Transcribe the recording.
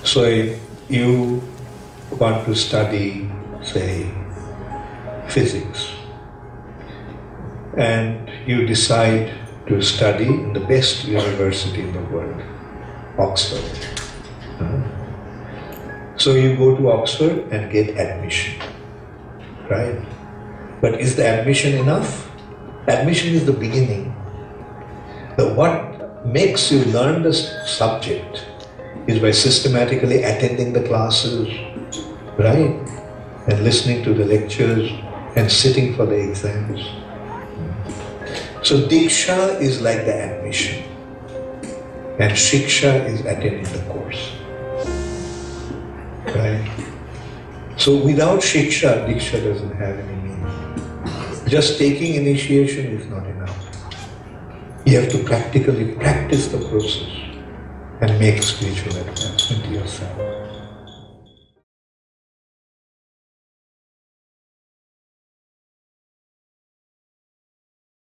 So if you want to study, say, physics, and you decide to study in the best university in the world, Oxford. So you go to Oxford and get admission, right? But is the admission enough? Admission is the beginning. But what makes you learn the subject is by systematically attending the classes, right? And listening to the lectures and sitting for the exams. So Diksha is like the admission, and Shiksha is attending the course. Right? So without Shiksha, Diksha doesn't have any meaning. Just taking initiation is not enough. You have to practically practice the process and make spiritual advancement yourself.